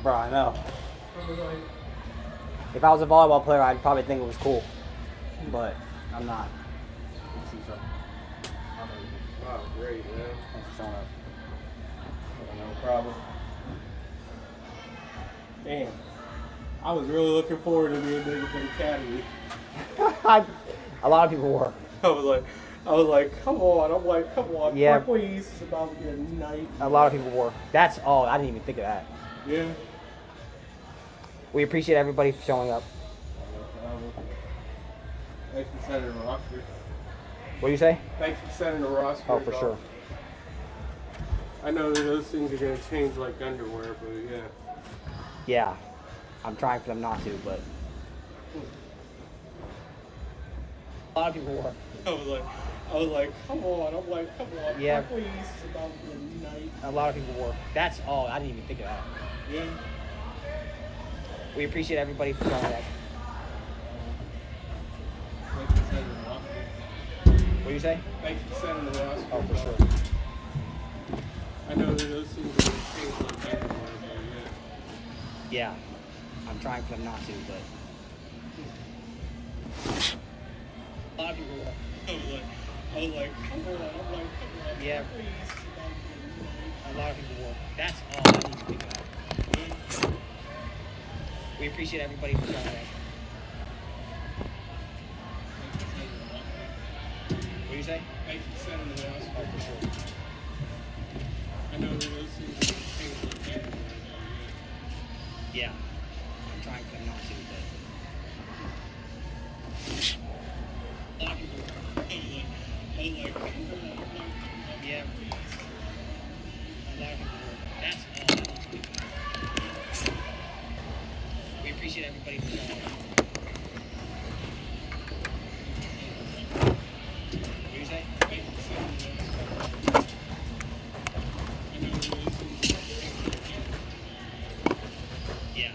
Bro, I know. I was like, If I was a volleyball player, I'd probably think it was cool. But I'm not. Let's see, so. oh, great, man. Thanks for showing up. No problem. Damn. I was really looking forward to being big in the academy. A lot of people were. I was like, come on. I'm like, come on. Yeah. Parkway East is about to be a night. A lot of people were. That's all. I didn't even think of that. Yeah. We appreciate everybody for showing up. Thanks for sending the roster. What do you say? Thanks for sending the roster. Oh, for sure. I know that those things are going to change like underwear, but yeah. Yeah. I'm trying for them not to, but. A lot of people were. I was like, come on. I'm like, come on. Yeah. Parkway East is about to be a night. A lot of people were. That's all. I didn't even think of that. Yeah. We appreciate everybody for showing up. Thanks for sending the roster. What do you say? Thanks for sending the roster. Oh, for sure. I know that those things are going to change like underwear, but yeah. Yeah. I'm trying for them not to, but. A lot of people were. I was like, come on. I'm like, come on. Yeah. Parkway East is about to be a night. A lot of people were. That's all. I didn't even think of that. We appreciate everybody for showing up. What do you say? Thanks for sending the roster. Oh, for sure. I know that those things are going to change like underwear, but yeah. Yeah. I'm trying for them not to, but. A lot of people were. Yeah. A lot of people were. That's all. I didn't think of that. We appreciate everybody for showing up. What do you say? Yeah.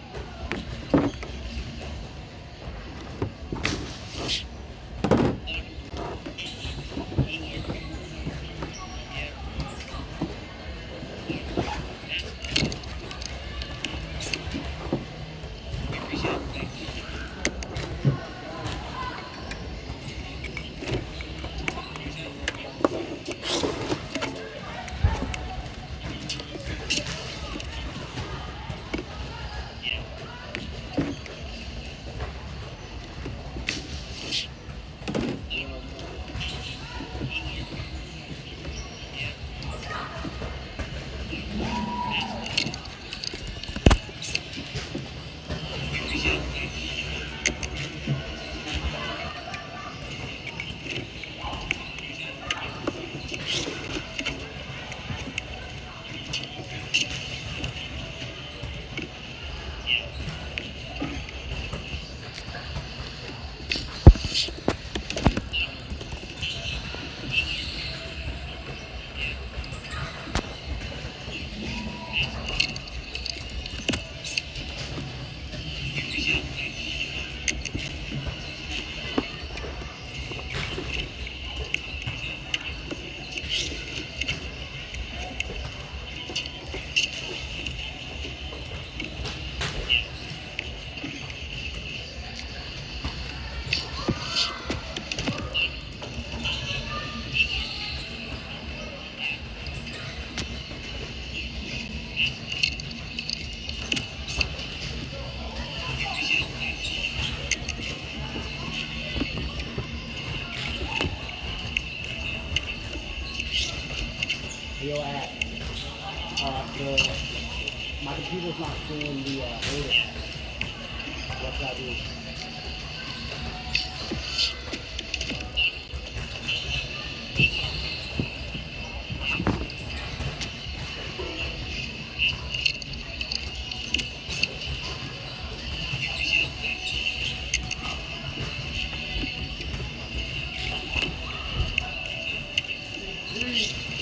We appreciate everybody. Yo, my computer's not doing the order. What should I do?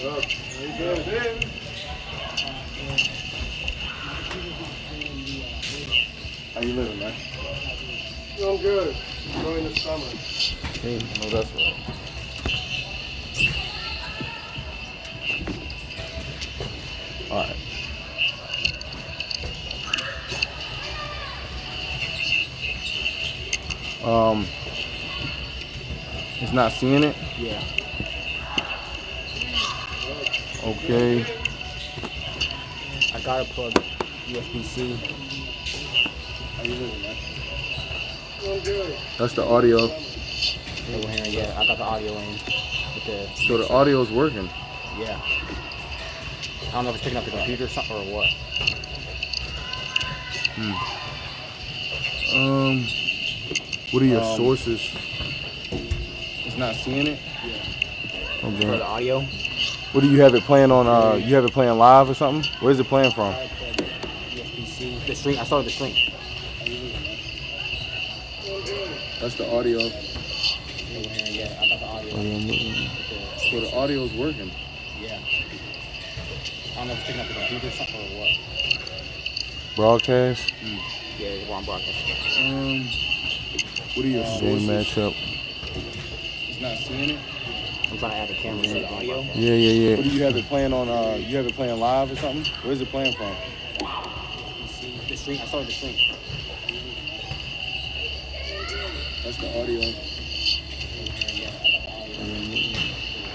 Oh, how you doing, Ben? How you living, man? Doing good. Enjoying the summer. I know that's right. All right. Um, it's not seeing it. Yeah. Okay. I got to plug USB-C. How you living, man? That's the audio. Yeah, I got the audio in. With the So the audio's working. Yeah. I don't know if it's picking up the computer or what. What are your sources? It's not seeing it. For Okay. the audio. What do you have it playing on? You have it playing live or something? Where's it playing from? USB-C. The string. I started the string. That's the audio. Yeah, I got the audio in. So the audio's working. Yeah. I don't know if it's picking up the computer or what. Broadcast. Yeah, we're on broadcast. What are your sources? Matchup. It's not seeing it. I'm trying to add the camera to the audio. Yeah. What do you have it playing on? You have it playing live or something? Where's it playing from? The string. I started the string. That's the audio.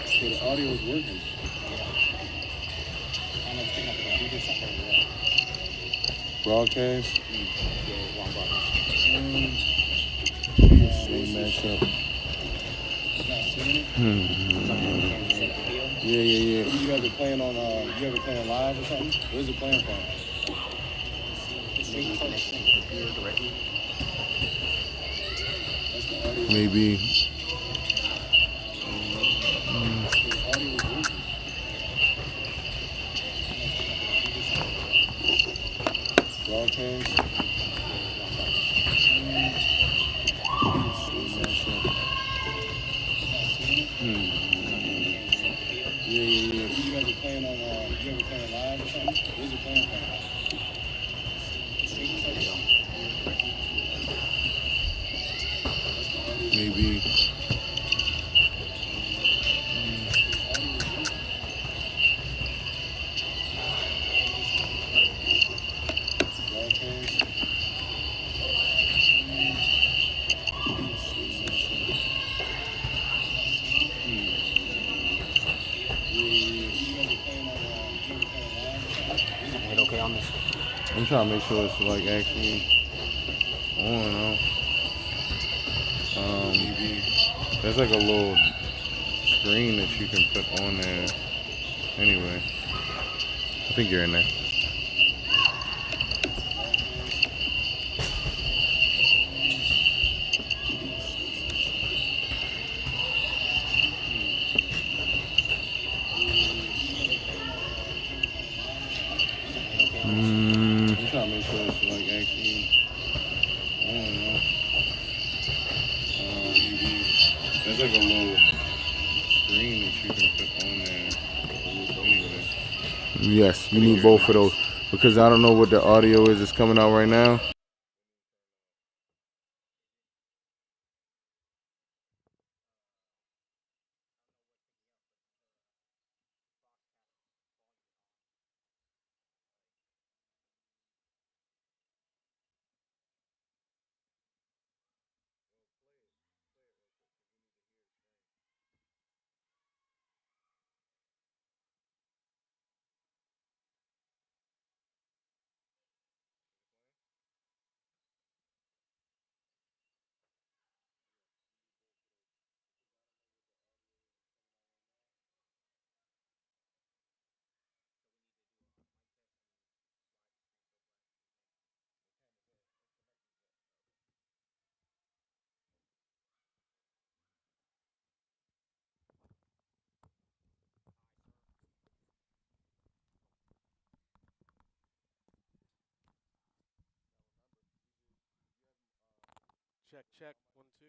So the audio's working. I don't know if it's picking up the computer or what. Broadcast. Yeah, we're on broadcast. Matchup. It's not seeing it. Yeah. What do you have it playing on? You have it playing live or something? Where's it playing from? The string. I started the string. The computer directly. That's the audio. Maybe. Broadcast. Yeah. You have it playing on? You have it playing live or something? Where's it playing from? Maybe. Hit okay on this. I'm trying to make sure it's like actually on. There's like a little screen that you can put on there. Anyway, I think you're in there. I'm trying to make sure it's like actually on. There's like a little screen that you can put on there. Anyway. Yes, you need both of those because I don't know what the audio is that's coming out right now. Check. 1, 2.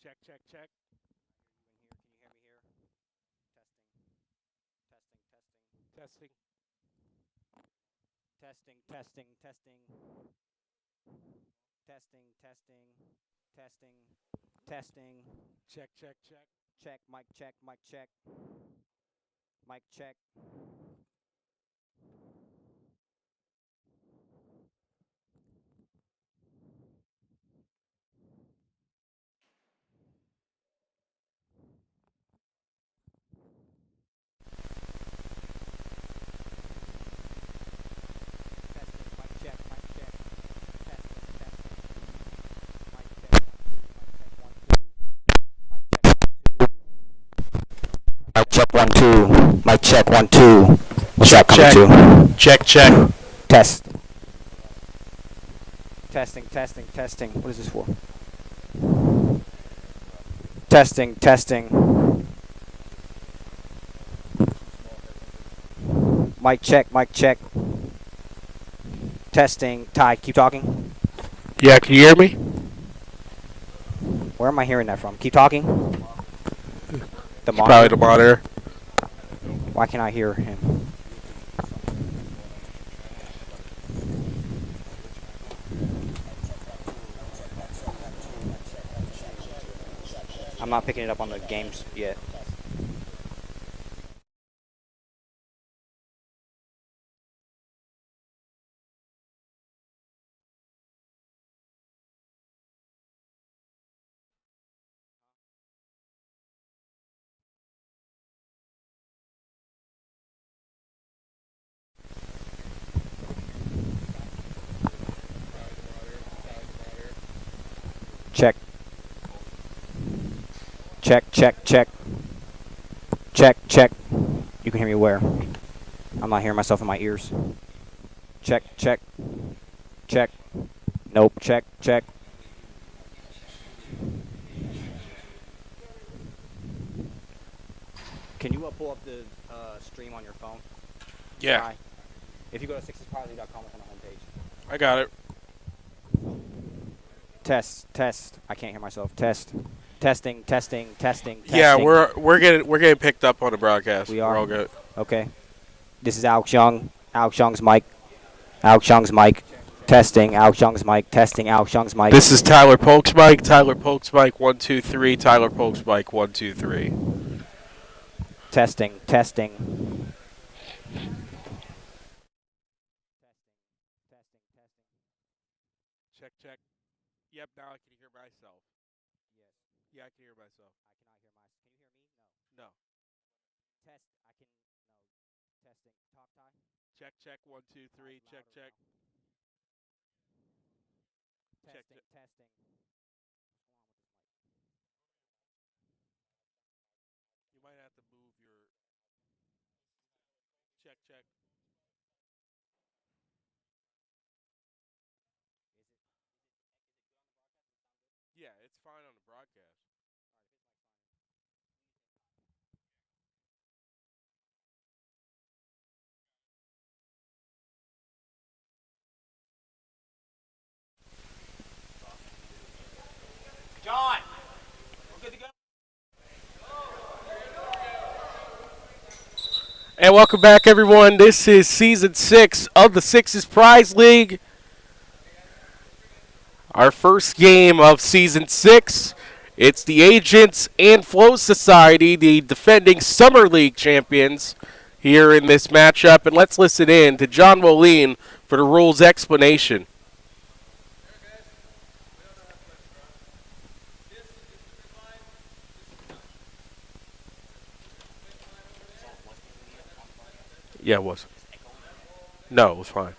Check, check, check. Can you hear me here? Testing. Testing. Testing. Testing. Testing. Testing. Testing. Testing. Check, check, check. Check. Mic check. Mic check. Mic check. Mic check 1 2. Mic check 1 2. What's that coming to? Check, check. Test. Testing. Testing. Testing. What is this for? Testing. Testing. Mic check. Mic check. Testing. Ty, keep talking. Yeah, can you hear me? Where am I hearing that from? Keep talking. The monitor. Probably the monitor. Why can't I hear him? I'm not picking it up on the games yet. Check. Check, check, check. Check, check. You can hear me where? I'm not hearing myself in my ears. Check, check. Check. Nope, check, check. Can you pull up the stream on your phone? Yeah. Hi. If you go to 60positive.com, it's on the homepage. I got it. Test, test. I can't hear myself. Test. Testing, testing, testing, testing. Yeah, we're getting picked up on the broadcast. We are. We're all good. Okay. This is Alex Young. Alex Young's mic. Alex Young's mic. Testing. Alex Young's mic. Testing. Alex Young's mic. This is Tyler Polk's mic. Tyler Polk's mic 1 2 3. Tyler Polk's mic 1 2 3. Testing. Testing. Check, check. Yep, now I can hear myself. Yes. Yeah, I can hear myself. I cannot hear myself. Can you hear me? No. Test. I can. No. Testing. Talk, Ty. Check, check. 1 2 3. Check, check. Check, Testing. check. Testing. You might have to move your. Check, check. Yeah, it's fine on the broadcast. John. We're good to go. And welcome back, everyone. This is Season 6 of the Sixes Prize League. Our first game of Season 6. It's the Agents and Flow Society, the defending Summer League champions, here in this matchup. And let's listen in to John Moline for the rules explanation. Yeah, it was. No, it was fine.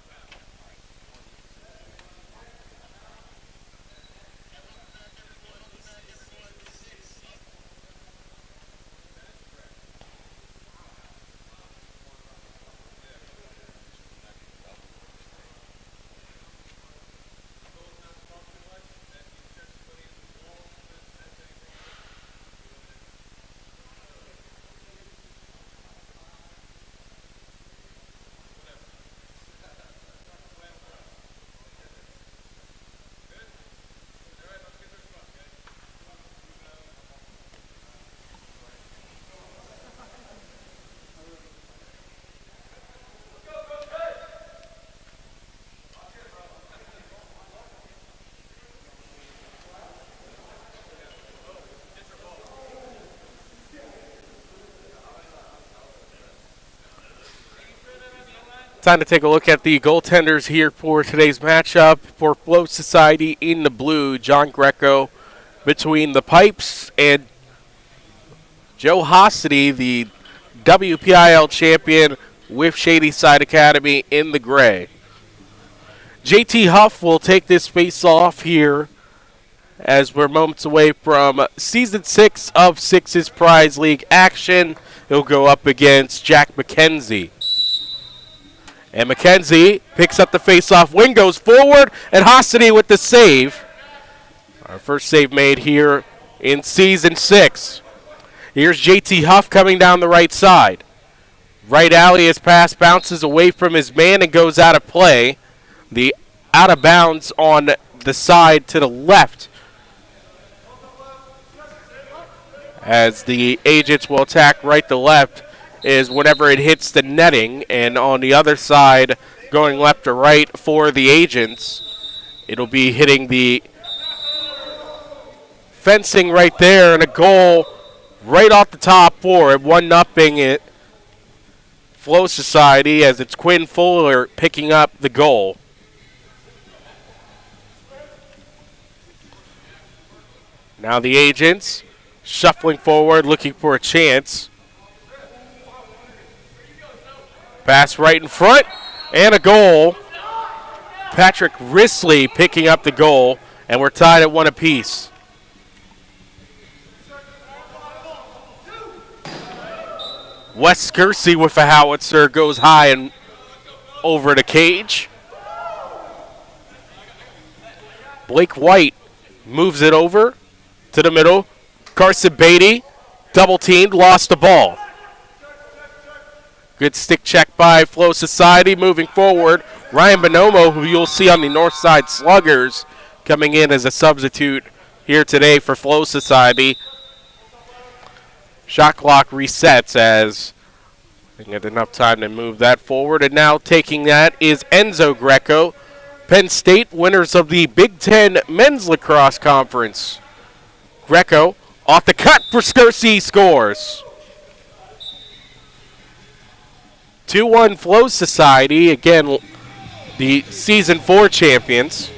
Time to take a look at the goaltenders here for today's matchup. For Flow Society in the blue, John Greco between the pipes, and Joe Hostedy, the WPIL champion with Shadyside Academy, in the gray. JT Huff will take this face-off here as we're moments away from Season 6 of 6's Prize League action. He'll go up against Jack McKenzie. And McKenzie picks up the face-off. Wing goes forward, and Hostedy with the save. Our first save made here in Season 6. Here's JT Huff coming down the right side. Right alley, his pass bounces away from his man and goes out of play. The out of bounds on the side to the left, as the Agents will attack right to left, is whenever it hits the netting. And on the other side, going left to right for the Agents, it'll be hitting the fencing right there, and a goal right off the top for it. 1-0 it. Flow Society, as it's Quinn Fuller picking up the goal. Now the Agents shuffling forward, looking for a chance. Pass right in front, and a goal. Patrick Risley picking up the goal, and we're tied at 1 apiece. Wes Skersey with a howitzer goes high and over the cage. Blake White moves it over to the middle. Carson Beatty, double teamed, lost the ball. Good stick check by Flow Society. Moving forward, Ryan Bonomo, who you'll see on the North Side Sluggers, coming in as a substitute here today for Flow Society. Shot clock resets as they get enough time to move that forward. And now taking that is Enzo Greco, Penn State, winners of the Big Ten Men's Lacrosse Conference. Greco off the cut for Skersey, scores. 2-1 Flow Society, again the Season 4 champions.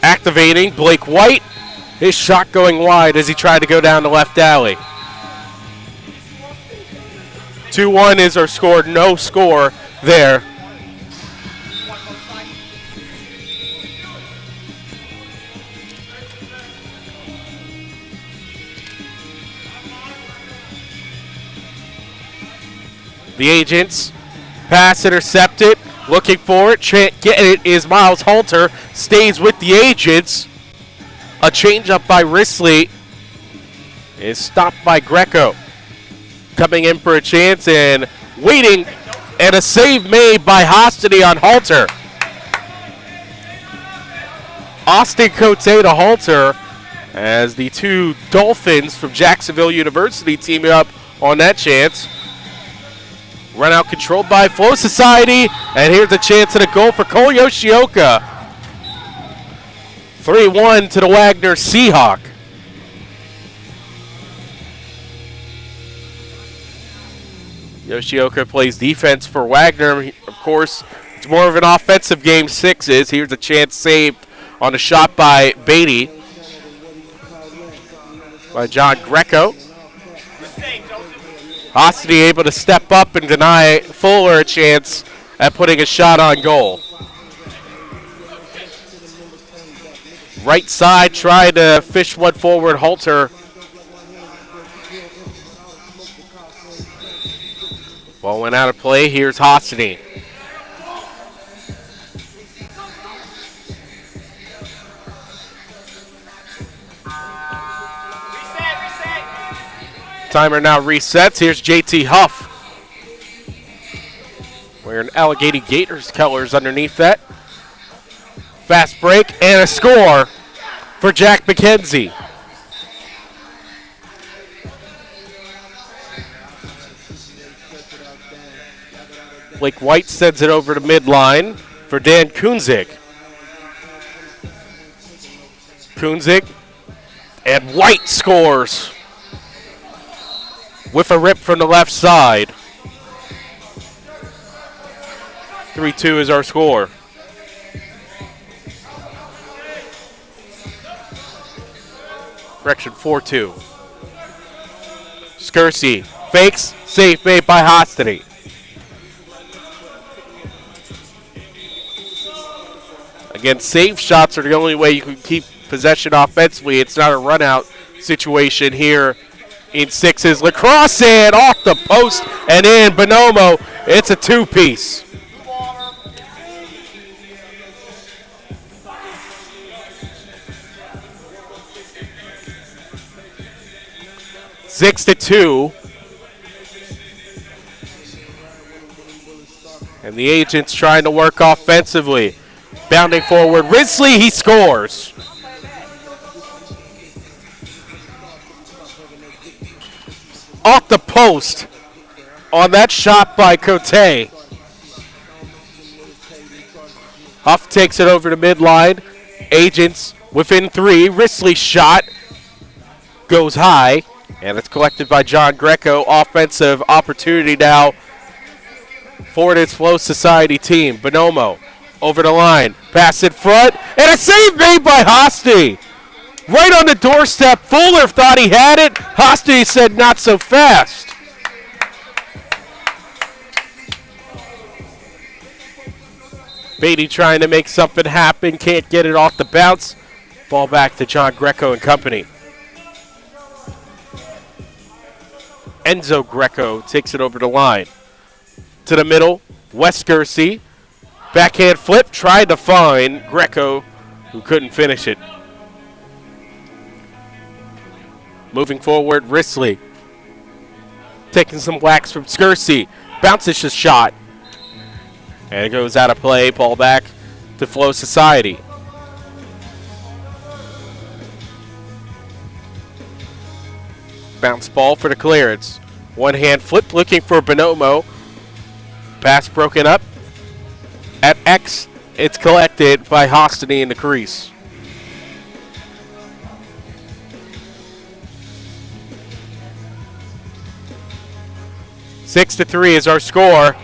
Activating Blake White. His shot going wide as he tried to go down the left alley. 2-1 is our score. No score there. The Agents pass intercepted. Looking for it. Get it is Miles Halter. Stays with the Agents. A change-up by Risley is stopped by Greco. Coming in for a chance and waiting, and a save made by Hostedy on Halter. Austin Cote to Halter as the two Dolphins from Jacksonville University team up on that chance. Run out controlled by Flow Society, and here's a chance at a goal for Cole Yoshioka. 3-1 to the Wagner Seahawk. Yoshioka plays defense for Wagner. Of course, it's more of an offensive game, 6 is. Here's a chance saved on a shot by Beatty. By John Greco. Hostedy able to step up and deny Fuller a chance at putting a shot on goal. Right side, tried to fish one forward. Halter. Ball went out of play. Here's Hostedy. Timer now resets. Here's JT Huff. Wearing Allegheny Gators colors underneath that. Fast break and a score for Jack McKenzie. Blake White sends it over to midline for Dan Kunzig. Kunzig and White scores with a rip from the left side. 3-2 is our score. Correction, 4-2. Skersey fakes, safe made by Hostany. Again, safe shots are the only way you can keep possession offensively. It's not a run-out situation here in sixes. Lacrosse in, off the post and in. Bonomo, it's a two-piece. Six to 2. And the Agents trying to work offensively. Bounding forward, Risley, he scores. Off the post on that shot by Cote. Huff takes it over to midline. Agents within 3. Risley's shot goes high, and it's collected by John Greco. Offensive opportunity now for this Flow Society team. Bonomo over the line, pass in front, and a save made by Hosty. Right on the doorstep. Fuller thought he had it. Hosty said not so fast. Beatty trying to make something happen, can't get it off the bounce. Ball back to John Greco and company. Enzo Greco takes it over the line. To the middle, Wes Gersey. Backhand flip, tried to find Greco, who couldn't finish it. Moving forward, Risley. Taking some wax from Skersey. Bounces his shot. And it goes out of play. Ball back to Flow Society. Bounce ball for the clearance. One hand flip looking for Bonomo. Pass broken up. At X, it's collected by Hostany in the crease. Six to 3 is our score,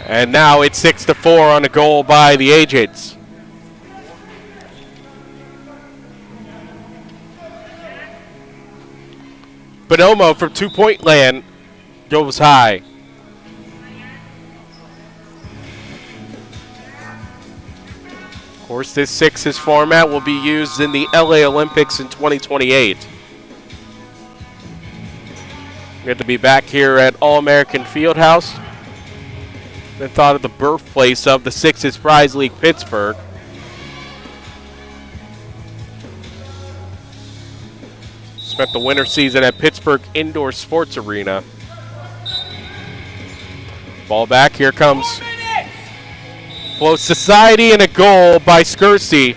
and now it's 6 to 4 on the goal by the Agents. Bonomo from 2-point land goes high. Of course, this sixes format will be used in the LA Olympics in 2028. Good to be back here at All-American Fieldhouse. Been thought of the birthplace of the Sixes Prize League Pittsburgh. Spent the winter season at Pittsburgh Indoor Sports Arena. Ball back, here comes Flow Society, and a goal by Skersey.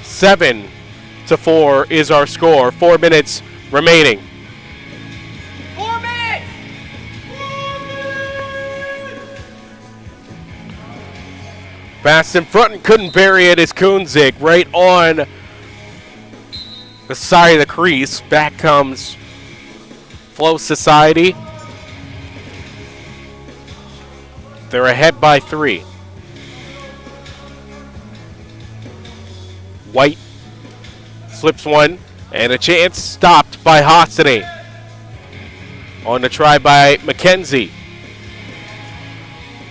7 to 4 is our score. 4 minutes remaining. 4 minutes! Fast in front and couldn't bury it is Kunzig right on the side of the crease. Back comes Flow Society. They're ahead by 3. White slips one, and a chance stopped by Hostany. On the try by McKenzie.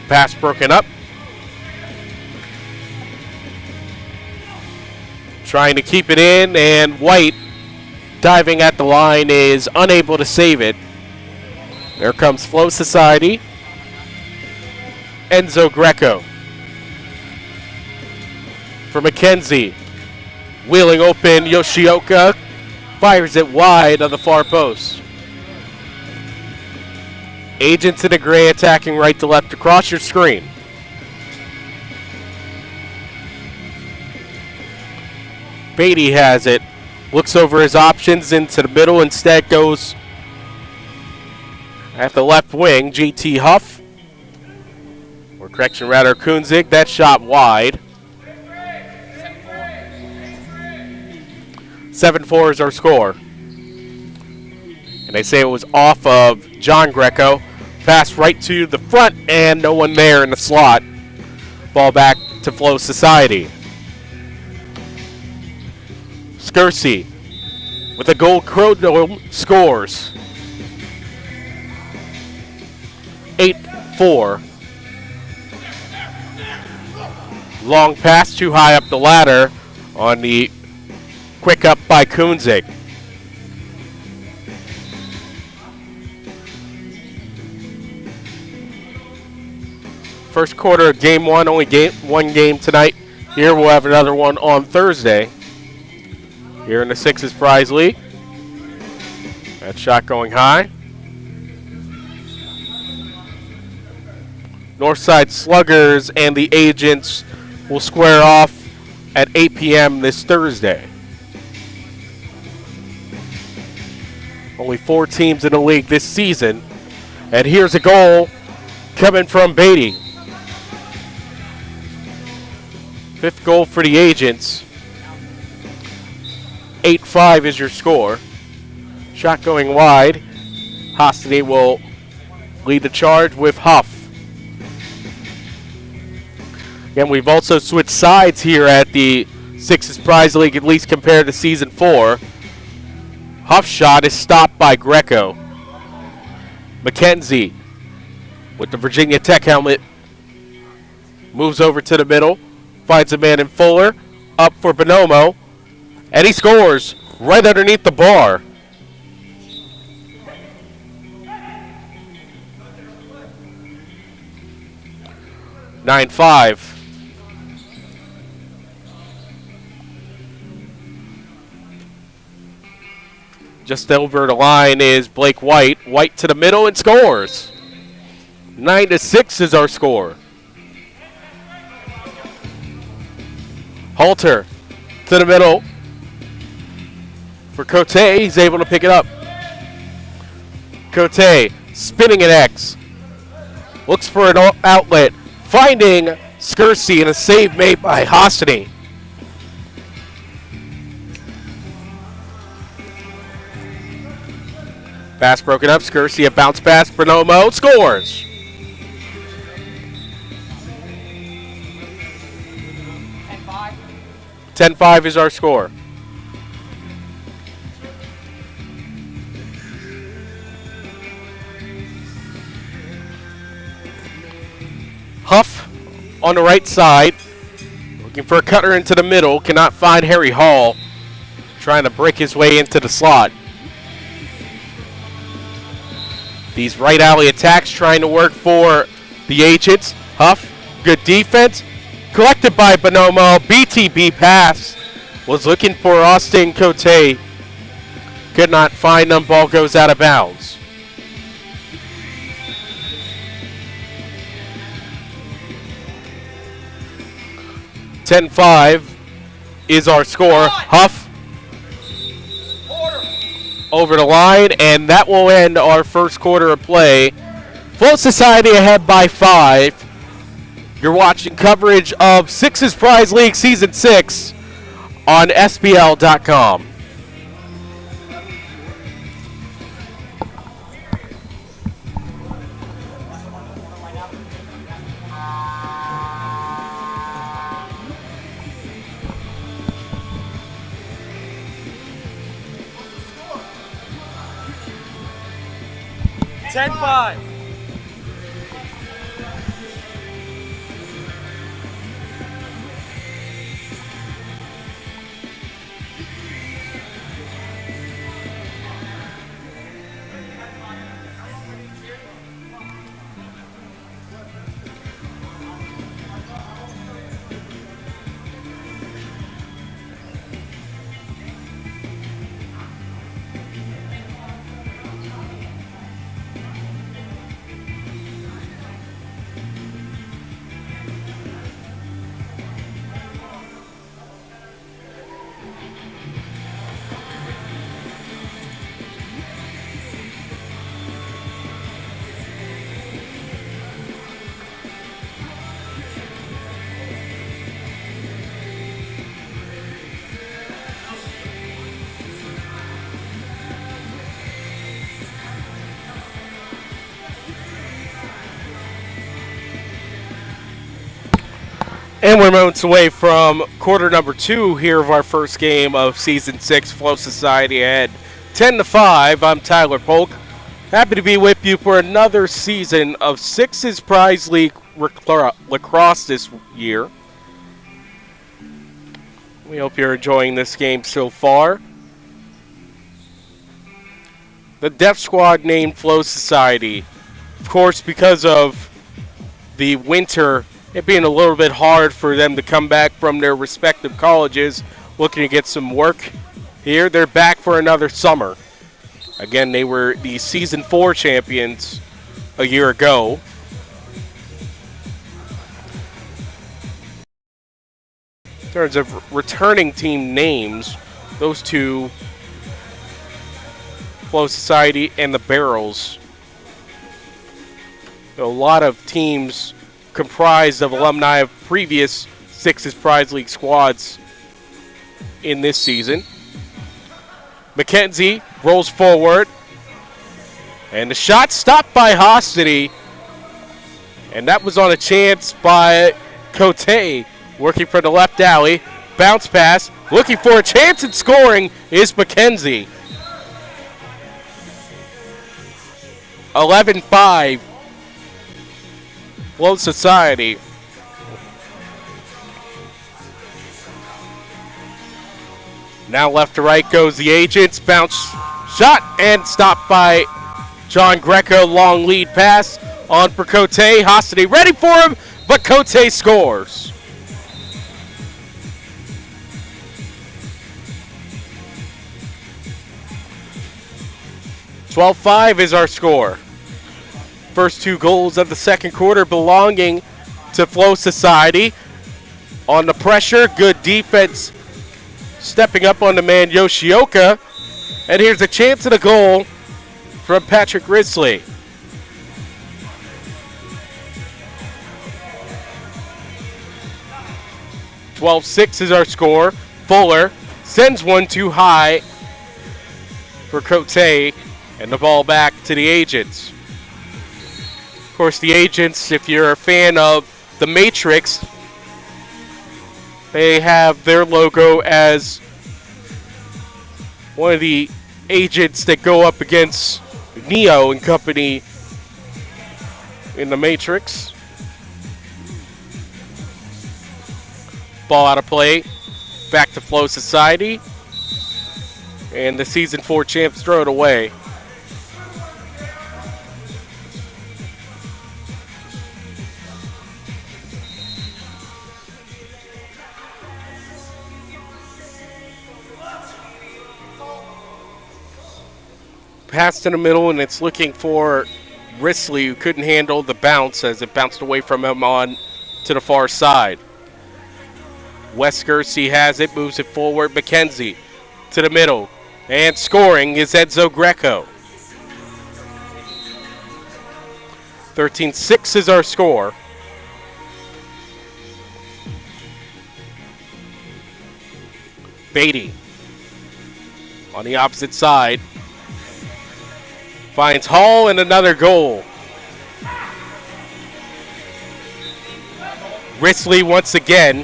Pass broken up. Trying to keep it in, and White diving at the line is unable to save it. There comes Flow Society. Enzo Greco. For McKenzie. Wheeling open, Yoshioka fires it wide on the far post. Agents in the gray attacking right to left across your screen. Beatty has it. Looks over his options into the middle. Instead goes at the left wing. GT Huff. Or correction, rather, Kunzig. That shot wide. 7-4 is our score. And they say it was off of John Greco. pass right to the front, and no one there in the slot. Ball back to Flow Society. Skersey with a goal. Crodome scores. 8-4. Long pass too high up the ladder on the quick up by Kunzig. First quarter of game one, only one game tonight. Here we'll have another one on Thursday. Here in the Sixes Prize League. That shot going high. Northside Sluggers and the Agents will square off at 8 p.m. this Thursday. Only 4 teams in the league this season. And here's a goal coming from Beatty. 5th goal for the Agents. 8-5 is your score. Shot going wide. Hostany will lead the charge with Huff. Again, we've also switched sides here at the Sixes Prize League, at least compared to Season 4. Huff's shot is stopped by Greco. McKenzie with the Virginia Tech helmet moves over to the middle, finds a man in Fuller, up for Bonomo, and he scores right underneath the bar. (9-5). Just over the line is Blake White. White to the middle and scores. 9-6 is our score. Halter to the middle for Cote. He's able to pick it up. Cote spinning an X. Looks for an outlet. Finding Skersey and a save made by Hostany. Pass broken up. Skersey a bounce pass. Bonomo scores. (10-5) is our score. Huff on the right side. Looking for a cutter into the middle. Cannot find Harry Hall. Trying to break his way into the slot. These right alley attacks trying to work for the Agents. Huff, good defense. Collected by Bonomo. BTB pass. Was looking for Austin Cote. Could not find them. Ball goes out of bounds. (10-5) is our score. Huff over the line, and that will end our first quarter of play. Flow Society ahead by 5. You're watching coverage of Sixes Prize League Season 6 on SPL.com. (10-5). And we're moments away from quarter number 2 here of our first game of Season 6 Flow Society ahead 10-5. I'm Tyler Polk. Happy to be with you for another season of Sixes Prize League lacrosse this year. We hope you're enjoying this game so far. The Def Squad named Flow Society, of course, because of the winter, it being a little bit hard for them to come back from their respective colleges, looking to get some work here. They're back for another summer. Again, they were the Season 4 champions a year ago. In terms of returning team names, those two, Flow Society and the Barrels. A lot of teams comprised of alumni of previous Sixes Prize League squads in this season. McKenzie rolls forward, and the shot stopped by Hostity, and that was on a chance by Cote, working from the left alley. Bounce pass, looking for a chance at scoring is McKenzie. 11-5. Flow Society. Now left to right goes the Agents. Bounce shot and stopped by John Greco. Long lead pass on for Cote. Hostity ready for him, but Cote scores. "12-5 is our score. First two goals of the second quarter belonging to Flow Society. On the pressure, good defense stepping up on the man Yoshioka. And here's a chance at a goal from Patrick Risley. "12-6 is our score. Fuller sends one too high for Cote, and the ball back to the Agents. Of course, the Agents, if you're a fan of the Matrix, they have their logo as one of the agents that go up against Neo and company in the Matrix. Ball out of play. Back to Flow Society. And the Season 4 champs throw it away. Pass in the middle, and it's looking for Risley, who couldn't handle the bounce as it bounced away from him on to the far side. Wes Gersey has it, moves it forward. McKenzie to the middle, and scoring is Enzo Greco. 13-6 is our score. Beatty on the opposite side. Finds Hall and another goal. Risley once again.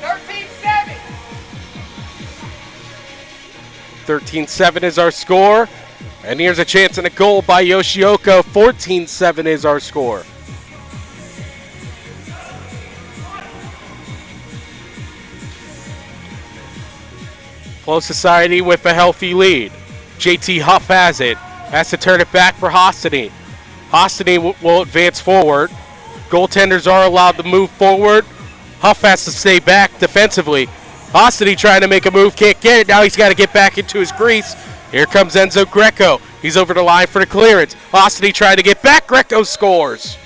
13-7. 13-7 is our score. And here's a chance and a goal by Yoshioka. 14-7 is our score. Flow Society with a healthy lead. JT Huff has it. Has to turn it back for Hostity. Hostity will advance forward. Goaltenders are allowed to move forward. Huff has to stay back defensively. Hostity trying to make a move, can't get it. Now he's got to get back into his crease. Here comes Enzo Greco. He's over the line for the clearance. Hostity trying to get back. Greco scores.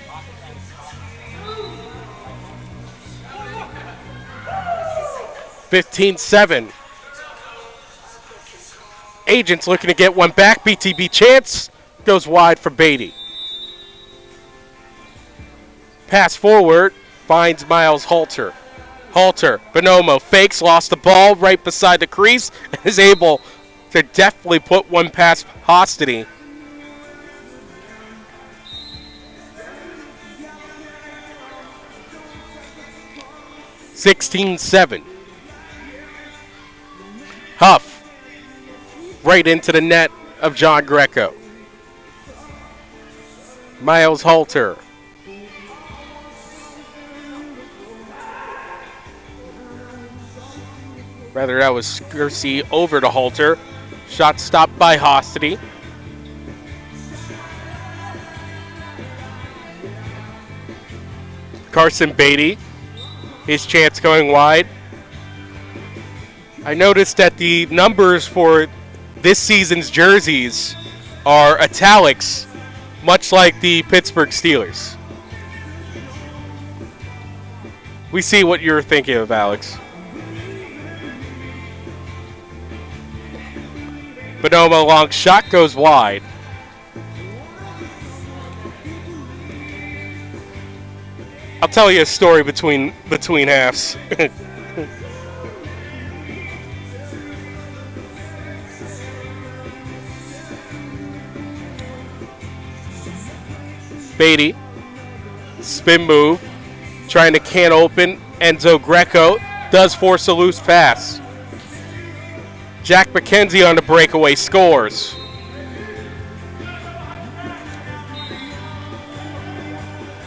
"15-7. Agents looking to get one back. BTB chance. Goes wide for Beatty. Pass forward. Finds Miles Halter. Halter. Bonomo fakes. Lost the ball right beside the crease. And is able to definitely put one past Hostity. 16-7. Huff right into the net of John Greco. Miles Halter. Rather, that was Skersey over to Halter. Shot stopped by Hostity. Carson Beatty. His chance going wide. I noticed that the numbers for this season's jerseys are italics, much like the Pittsburgh Steelers. We see what you're thinking of, Alex. Bonomo long shot goes wide. I'll tell you a story between halves. Beatty, spin move, trying to can open. Enzo Greco does force a loose pass. Jack McKenzie on the breakaway scores.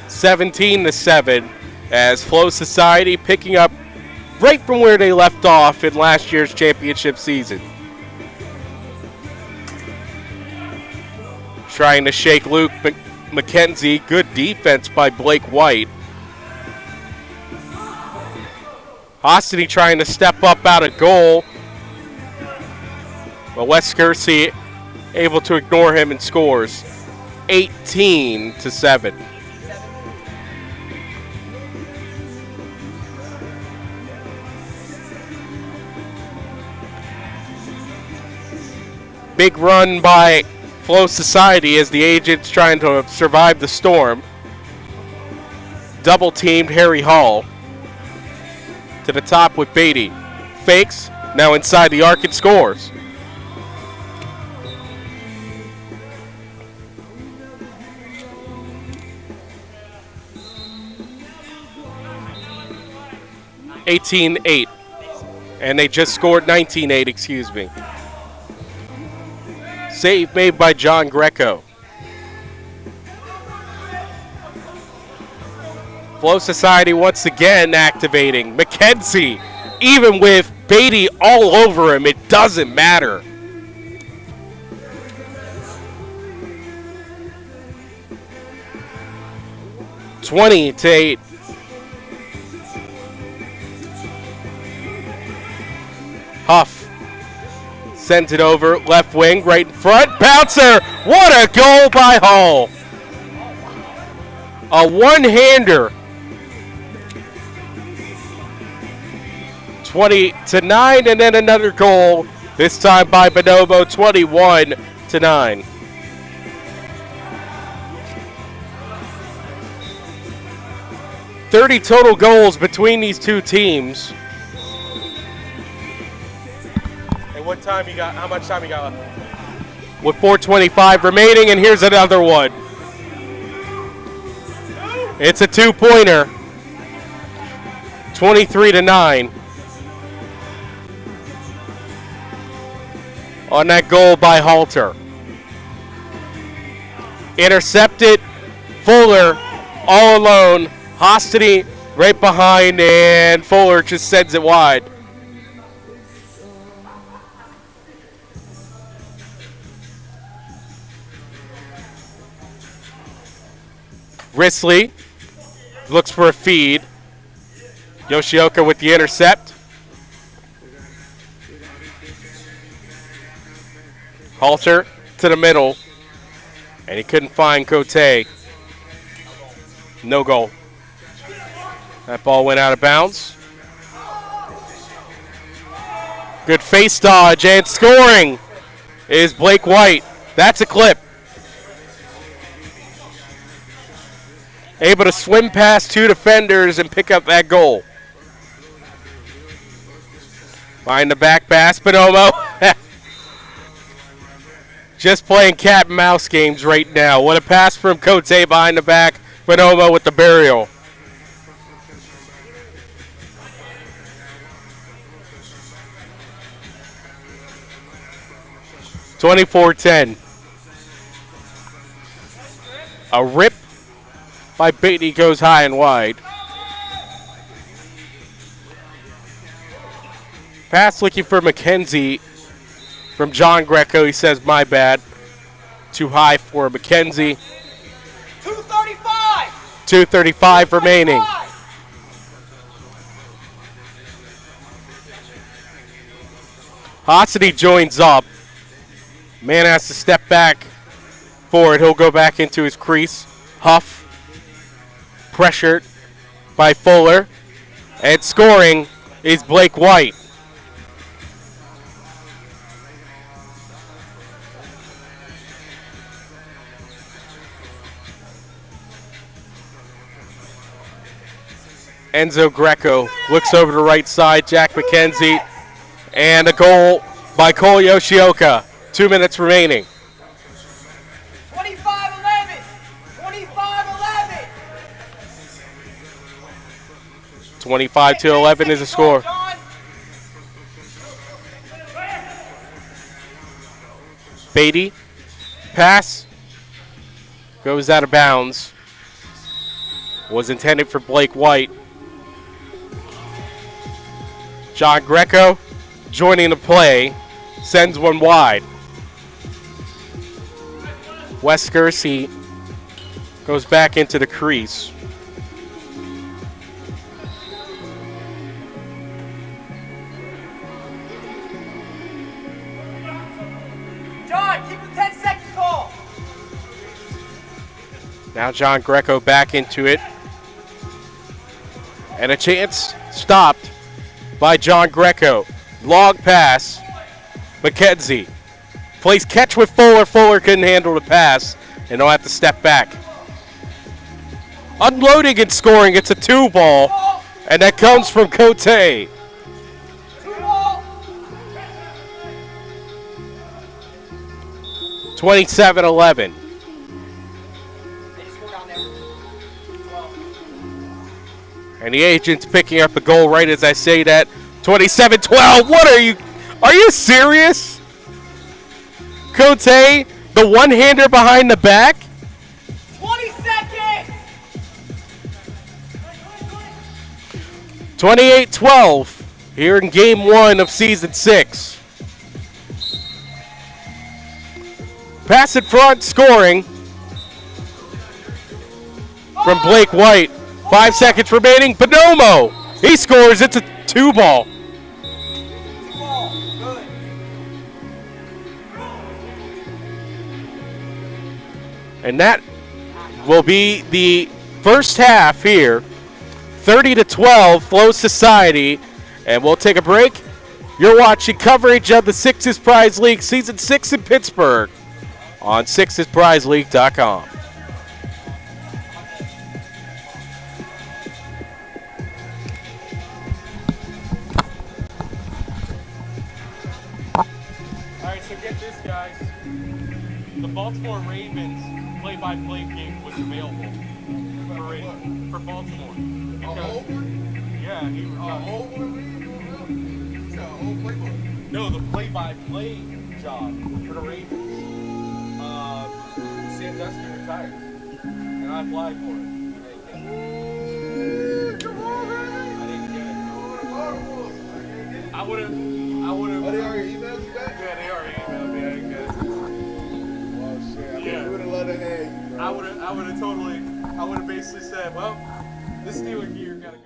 (17-7) as Flow Society picking up right from where they left off in last year's championship season. Trying to shake Luke McKenzie. Good defense by Blake White. Hostity trying to step up out of goal. But Wes Skersey able to ignore him and scores 18-7. Big run by Flow Society as the Agents trying to survive the storm. Double teamed Harry Hall. To the top with Beatty. Fakes, now inside the arc and scores. (18-8), and they just scored 19-8. Excuse me. Save made by John Greco. Flow Society once again activating. McKenzie, even with Beatty all over him, it doesn't matter. (20-8). Huff sends it over, left wing, right in front. Bouncer! What a goal by Hall! A one-hander. 20-9, and then another goal, this time by Bonomo, 21-9. (30 total goals between these two teams. What time you got? How much time you got left? With 4:25 remaining, and here's another one. It's a two-pointer. 23-9. On that goal by Halter. Intercepted. Fuller all alone. Hostity right behind, and Fuller just sends it wide. Risley looks for a feed. Yoshioka with the intercept. Halter to the middle. And he couldn't find Cote. No goal. That ball went out of bounds. Good face dodge, and scoring is Blake White. That's a clip. Able to swim past two defenders and pick up that goal. Behind the back pass, Bonomo. Just playing cat and mouse games right now. What a pass from Cote behind the back. Bonomo with the burial. 24-10. A rip by Beatty goes high and wide. Pass looking for McKenzie from John Greco. He says, my bad. Too high for McKenzie. 235. 2:35 remaining. Hossity joins up. Man has to step back for it. He'll go back into his crease. Huff. Pressured by Fuller. And scoring is Blake White. Enzo Greco looks over to the right side. Jack McKenzie. And a goal by Cole Yoshioka. 2 minutes remaining. 25-11. 25-11. 25-11 is the score. Beatty. Pass. Goes out of bounds. Was intended for Blake White. John Greco joining the play. Sends one wide. Wes Gersey goes back into the crease. John, keep the 10-second call. Now John Greco back into it. And a chance stopped by John Greco. Long pass. McKenzie plays catch with Fuller. Fuller couldn't handle the pass, and he'll have to step back. Unloading and scoring. It's a 2-ball, and that comes from Cote. 2-ball. 27-11. They just scored down there. 12. And the agent's picking up a goal right as I say that. 27-12. What are you? Are you serious? Cote, the one-hander behind the back. 20 seconds. 28-12 here in game 1 of season 6. Pass in front, scoring from Blake White. 5 seconds remaining. Bonomo, he scores. It's a 2-ball. 2-ball. Good. And that will be the first half here. 30-12, Flow Society. And we'll take a break. You're watching coverage of the Sixes Prize League Season 6 in Pittsburgh on SixesPrizeLeague.com. All right, so get this, guys. The Baltimore Ravens play-by-play game was available for Baltimore. Yeah, he No, the play-by-play job for the Ravens. Sam Dusty retired, and I applied for it. Come on, man! I didn't get it. I would have. Oh, they already emailed you back? Yeah, they already emailed me. I didn't get it. Well, shit. I would have let it hang. I would have basically said, well, this Steeler gear got to go.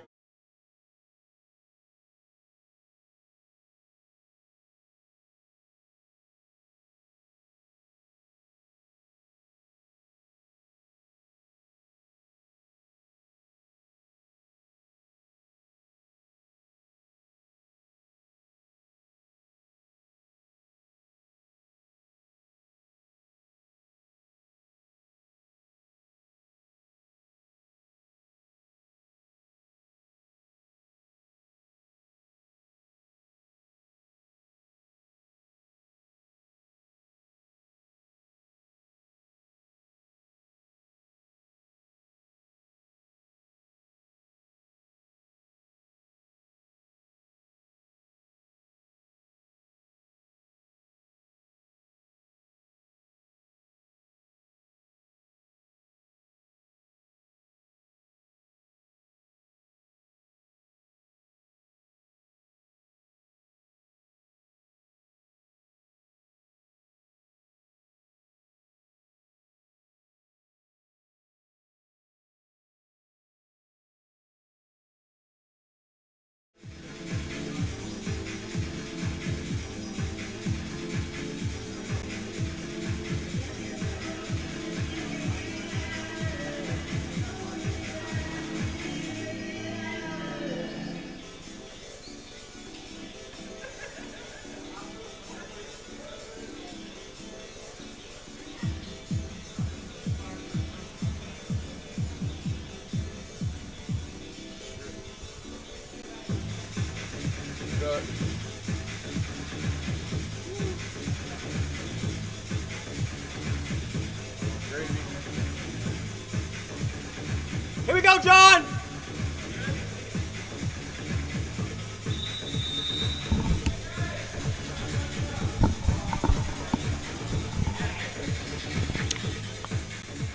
go, John!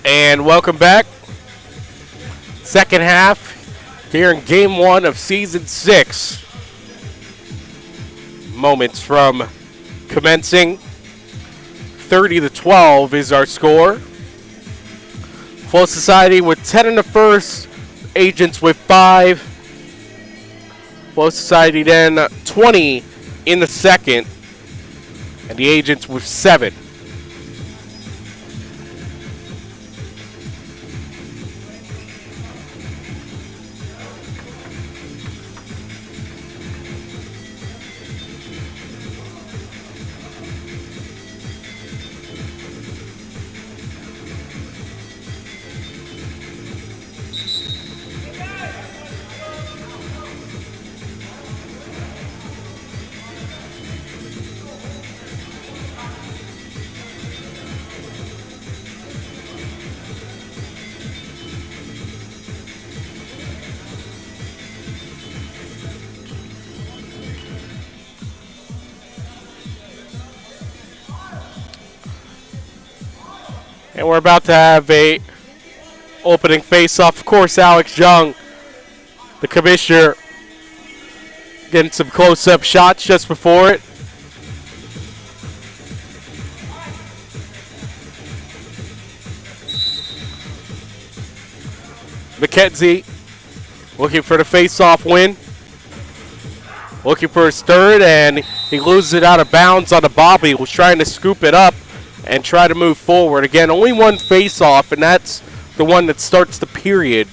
And welcome back. Second half here in game 1 of season 6. Moments from commencing. 30-12 is our score. Flow Society with 10 in the first, Agents with 5. Flow Society then 20 in the second, and the Agents with 7. And we're about to have a opening face-off. Of course, Alex Young, the commissioner, getting some close-up shots just before it. McKenzie looking for the face-off win. Looking for his third, and he loses it out of bounds on the bobby. He was trying to scoop it up and try to move forward. Again, only one face-off, and that's the one that starts the period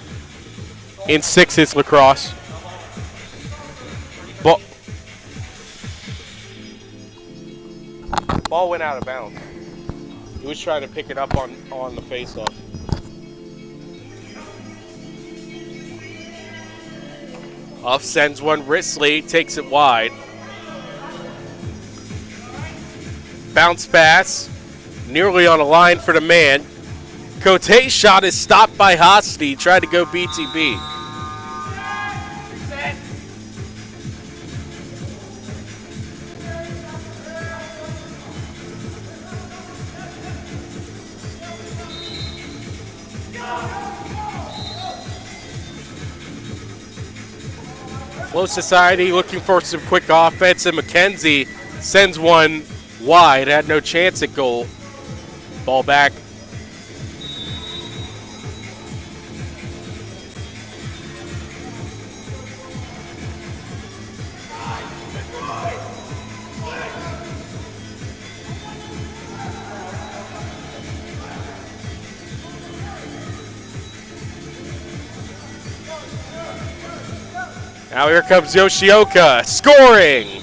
in 6's lacrosse. Ball went out of bounds. He was trying to pick it up on the face-off. Off sends one. Risley takes it wide. Bounce pass. Nearly on a line for the man. Cote's shot is stopped by Hosty. Tried to go BTB. Flow Society looking for some quick offense, and McKenzie sends one wide. Had no chance at goal. Ball back. Now here comes Yoshioka scoring.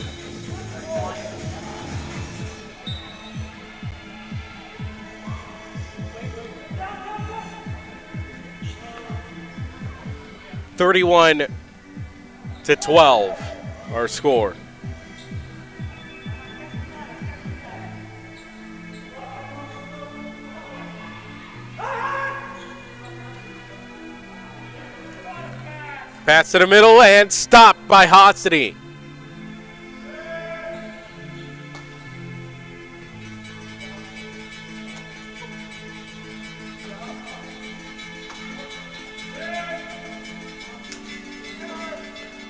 (31-12) our score. Pass to the middle and stopped by Hosty.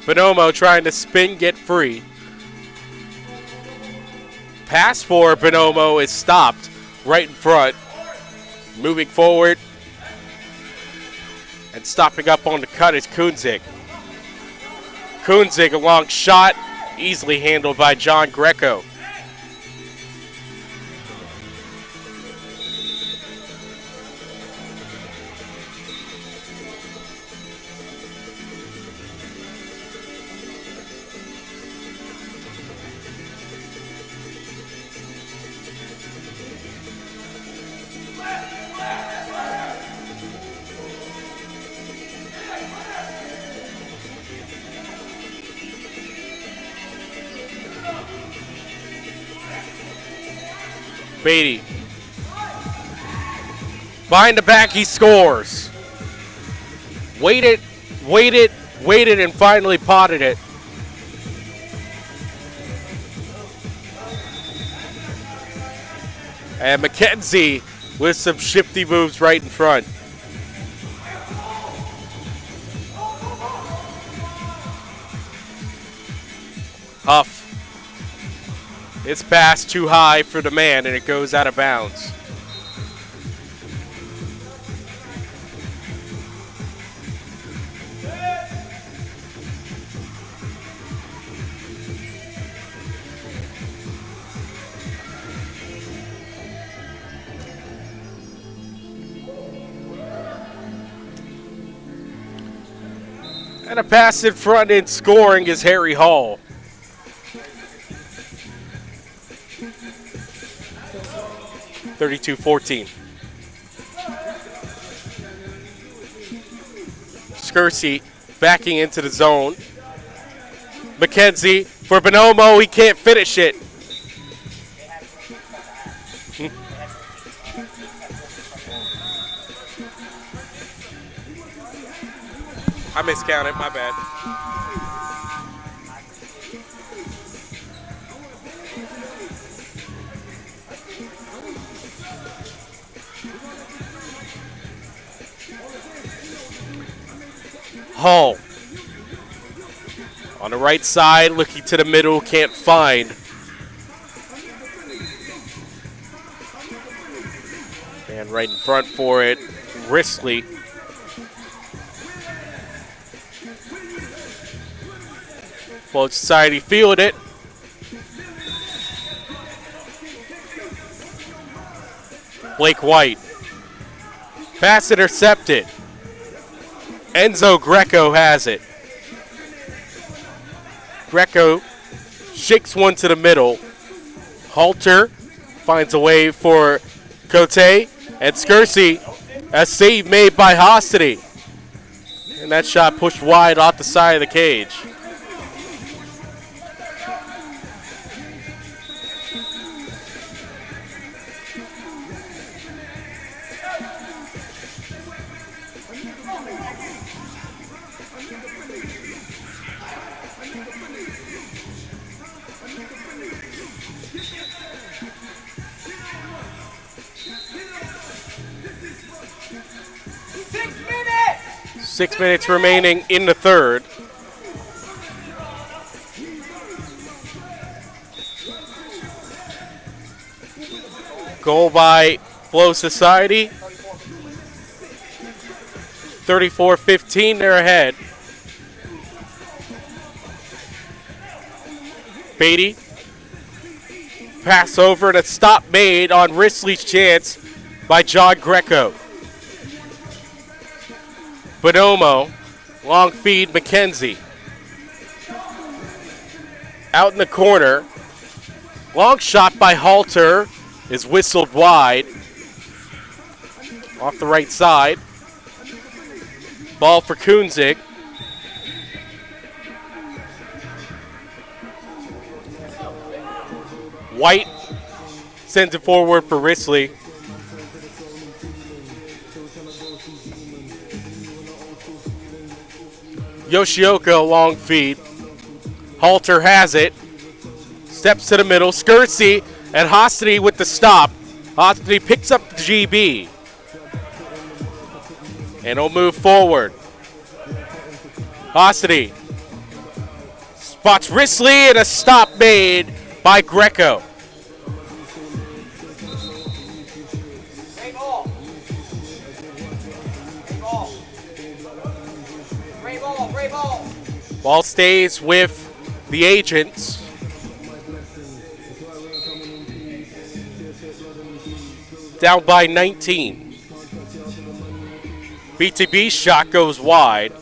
Bonomo trying to spin, get free. Pass for Bonomo is stopped right in front. Moving forward. And stopping up on the cut is Kunzig. Kunzig, a long shot, easily handled by John Greco. Beatty. Behind the back, he scores. Waited, waited, and finally potted it. And McKenzie with some shifty moves right in front. Huff. It's passed too high for the man, and it goes out of bounds. And a pass in front and scoring is Harry Hall. (32-14). Skersey backing into the zone. McKenzie for Bonomo. He can't finish it. I miscounted, my bad. Hall on the right side, looking to the middle, can't find. And right in front for it, Risley. Float Society fielded it. Blake White. Pass intercepted. Enzo Greco has it. Greco shakes one to the middle. Halter finds a way for Cote. And Skersey, a save made by Hostity. And that shot pushed wide off the side of the cage. Six minutes remaining in the third. Goal by Flow Society. 34-15, they're ahead. Beatty. Pass over and a stop made on Risley's chance by John Greco. Bonomo, long feed, McKenzie. Out in the corner. Long shot by Halter is whistled wide. Off the right side. Ball for Kunzig. White sends it forward for Risley. Yoshioka, a long feed. Halter has it. Steps to the middle. Skersey and Hostity with the stop. Hostity picks up the GB. And he'll move forward. Hostity spots Risley and a stop made by Greco. Ball stays with the Agents. Down by 19. BTB shot goes wide.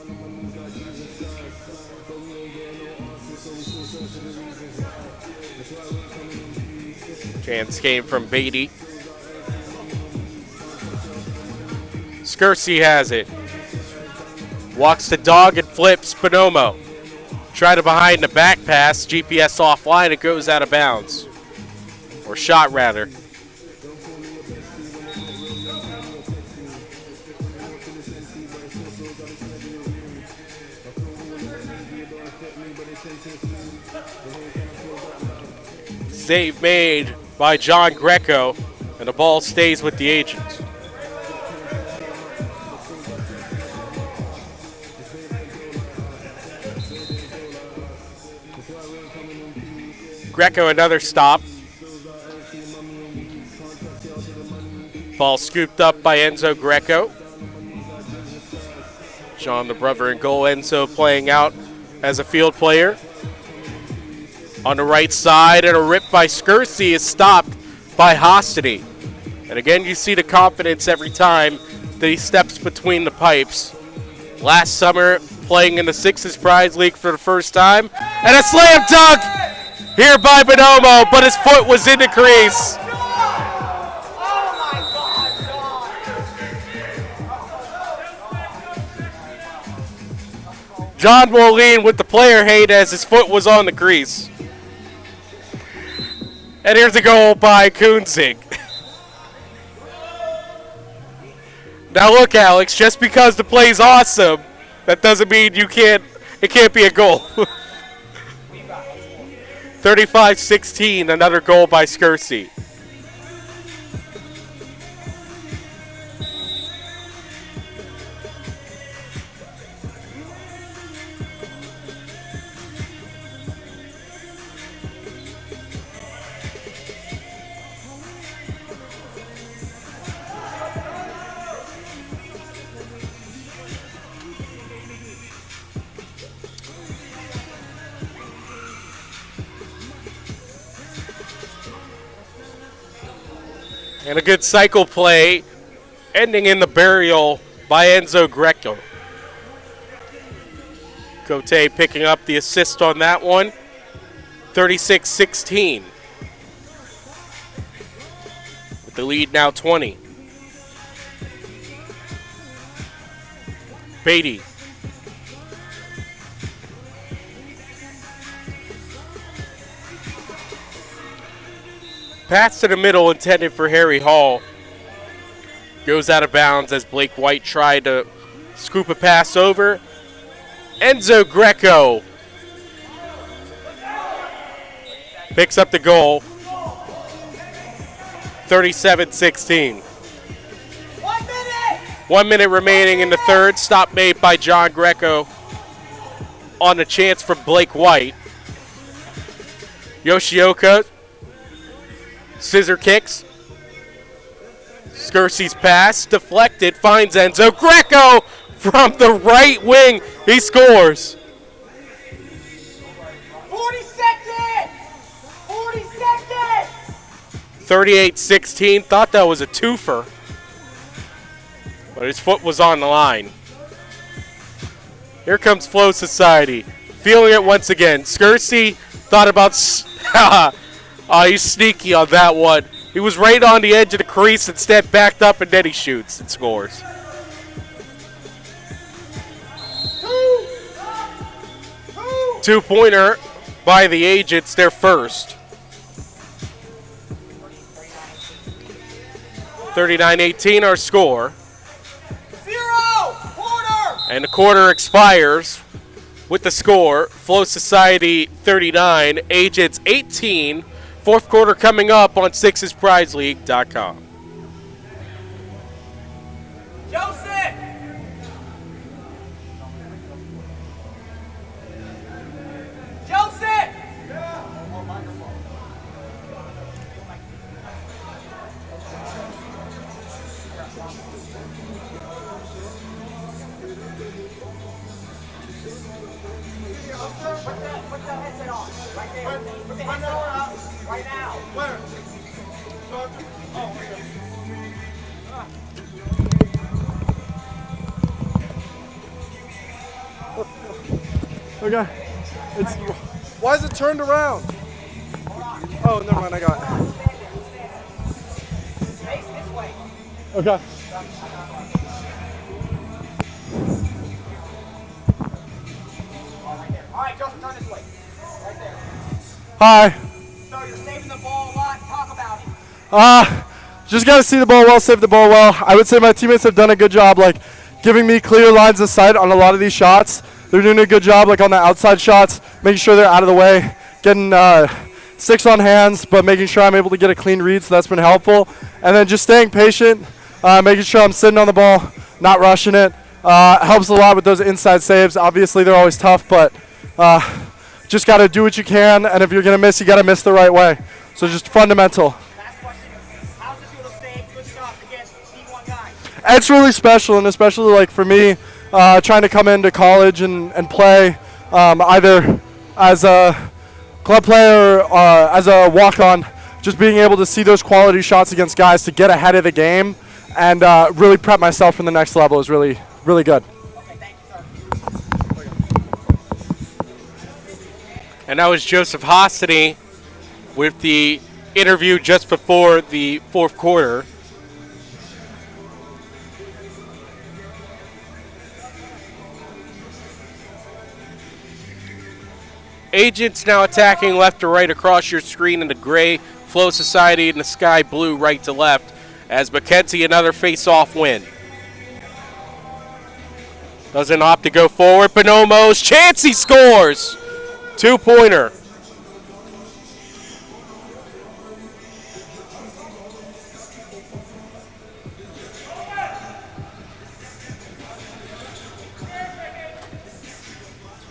Chance came from Beatty. Skersey has it. Walks the dog and flips Bonomo. Try to behind the back pass. GPS offline. It goes out of bounds. Or shot, rather. Save made by John Greco, and the ball stays with the Agents. Greco another stop. Ball scooped up by Enzo Greco. John, the brother in goal. Enzo playing out as a field player. On the right side, and a rip by Scursy is stopped by Hostany. And again, you see the confidence every time that he steps between the pipes. Last summer, playing in the Sixes Prize League for the first time. And a slam dunk here by Bonomo, but his foot was in the crease. John Moline with the player hate as his foot was on the crease. And here's a goal by Kunzig. Now look, Alex, just because the play's awesome, that doesn't mean it can't be a goal. 35-16, another goal by Scursy. And a good cycle play, ending in the burial by Enzo Greco. Cote picking up the assist on that one. 36-16. With the lead now 20. Beatty. Pass to the middle intended for Harry Hall. Goes out of bounds as Blake White tried to scoop a pass over. Enzo Greco picks up the goal. 37-16. 1 minute remaining in the third. Stop made by John Greco on the chance for Blake White. Yoshioka. Scissor kicks. Scursy's pass deflected, finds Enzo Greco from the right wing. He scores. 40 seconds! 40 seconds! 38-16. Thought that was a twofer, but his foot was on the line. Here comes Flow Society. Feeling it once again. Scursy thought about... he's sneaky on that one. He was right on the edge of the crease, instead backed up, and then he shoots and scores. Two-pointer by the Agents, their first. 39-18 our score. 0! Quarter! And the quarter expires with the score. Flow Society 39, Agents 18. Fourth quarter coming up on SixesPrizeLeague.com. Joseph! Joseph! Put the headset on. Right there. Put the headset on. Right now. Where? Okay. Why is it turned around? Oh, never mind. I got it. Face this way. Okay. All right, Joseph, turn this way. Right there. Hi. So you're saving the ball a lot. Talk about it. Just got to see the ball well, save the ball well. I would say my teammates have done a good job, like giving me clear lines of sight on a lot of these shots. they're doing a good job like on the outside shots, making sure they're out of the way, getting 6 on hands, but making sure I'm able to get a clean read, so that's been helpful. And then just staying patient, making sure I'm sitting on the ball, not rushing it. Helps a lot with those inside saves. Obviously, they're always tough, but just got to do what you can, and if you're going to miss, you got to miss the right way. So just fundamental. Last question. How's it feel to stay good shots against D1 guys? It's really special, and especially like for me, trying to come into college and play either as a club player or as a walk-on, just being able to see those quality shots against guys to get ahead of the game and really prep myself for the next level is really, really good. Okay, thank you, sir. And that was Joseph Hostany with the interview just before the fourth quarter. Agents now attacking left to right across your screen in the gray, Flow Society in the sky blue right to left as McKenzie another face-off win. Doesn't opt to go forward. Bonomo's chance, he scores! 2-pointer.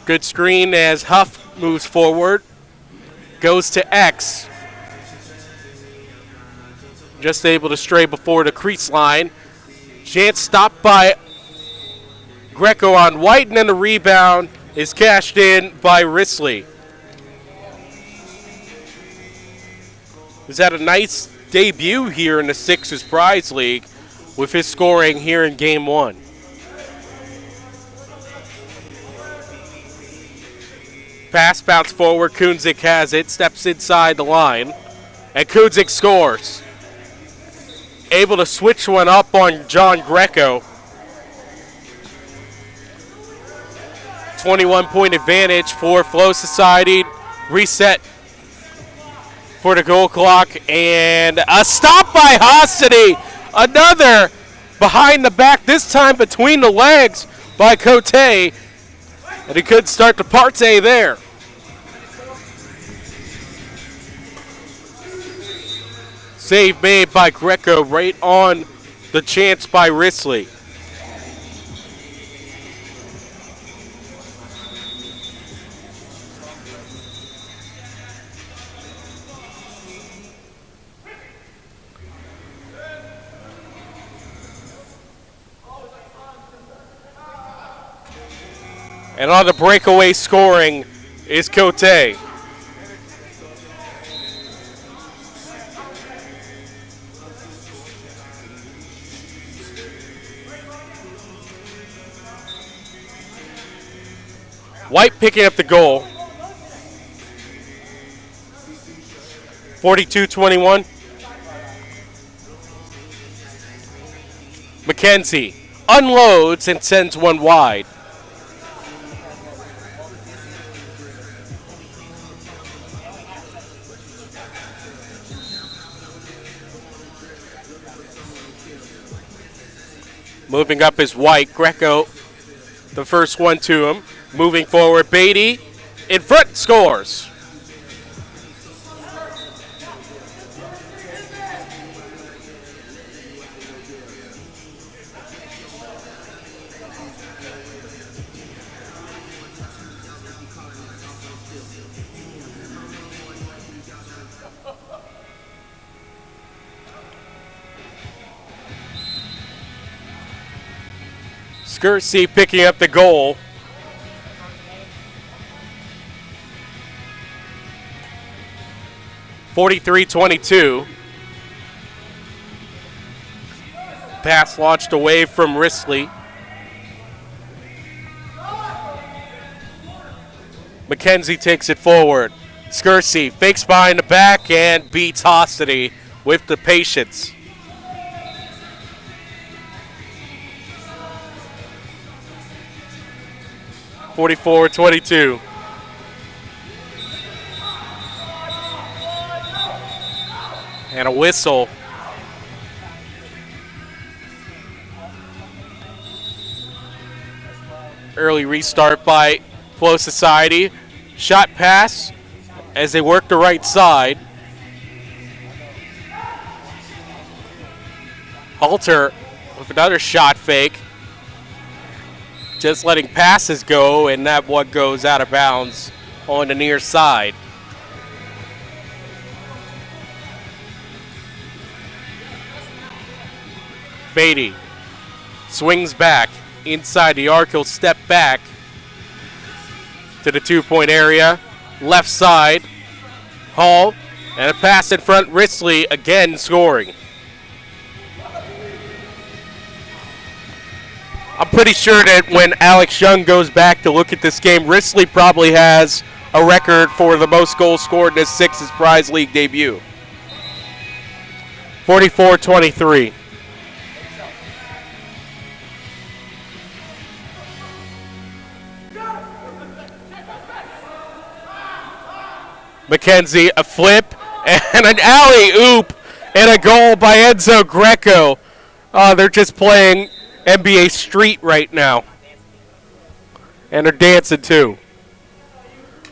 Good screen as Huff moves forward. Goes to X. Just able to stray before the crease line. Chance stopped by Greco on White, and then the rebound is cashed in by Risley. He's had a nice debut here in the Sixers Prize League with his scoring here in Game 1. Pass bounce forward, Kunzik has it, steps inside the line, and Kunzik scores. Able to switch one up on John Greco. 21-point advantage for Flow Society. Reset for the goal clock, and a stop by Hostany. Another behind the back, this time between the legs by Cote. And he could start the partay there. Save made by Greco right on the chance by Risley. And on the breakaway scoring is Cote. White picking up the goal. 42-21. McKenzie unloads and sends one wide. Moving up is White. Greco, the first one to him. Moving forward, Beatty in front, scores. Skersey picking up the goal. (43-22). Pass launched away from Risley. McKenzie takes it forward. Skersey fakes behind the back and beats Hostany with the patience. (44-22). And a whistle. Early restart by Flow Society. Shot pass as they work the right side. Halter with another shot fake. Just letting passes go, and that one goes out of bounds on the near side. Beatty swings back inside the arc. He'll step back to the 2-point area. Left side. Hall. And a pass in front. Risley again scoring. I'm pretty sure that when Alex Young goes back to look at this game, Risley probably has a record for the most goals scored in his Sixes Prize League debut. 44-23. McKenzie, a flip, and an alley-oop, and a goal by Enzo Greco. They're just playing NBA Street right now. And they're dancing too.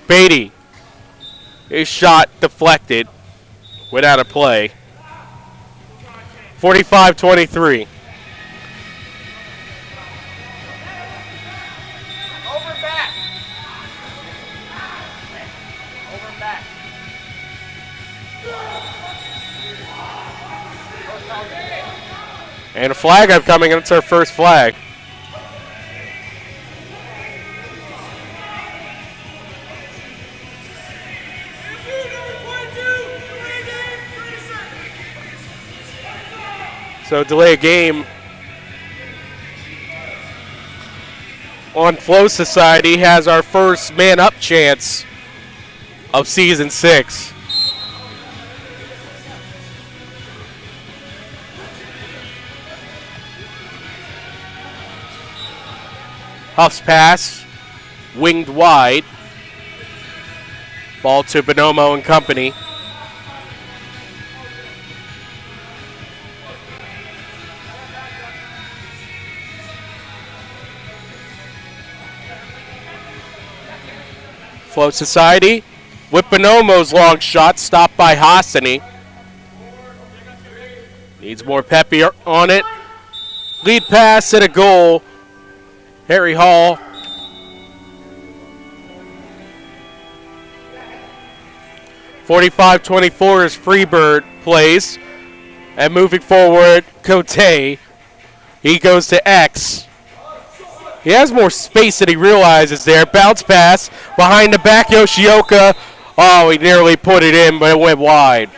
Beatty. His shot deflected without a play. 45-23. And a flag upcoming, and it's our first flag. So delay a game on Flow Society has our first man-up chance of Season 6. Huff's pass, winged wide. Ball to Bonomo and company. Flow Society with Bonomo's long shot, stopped by Hassani. Needs more peppy on it. Lead pass and a goal. Harry Hall. (45-24) as Freebird plays. And moving forward, Cote. He goes to X. He has more space than he realizes there. Bounce pass behind the back, Yoshioka. Oh, he nearly put it in, but it went wide.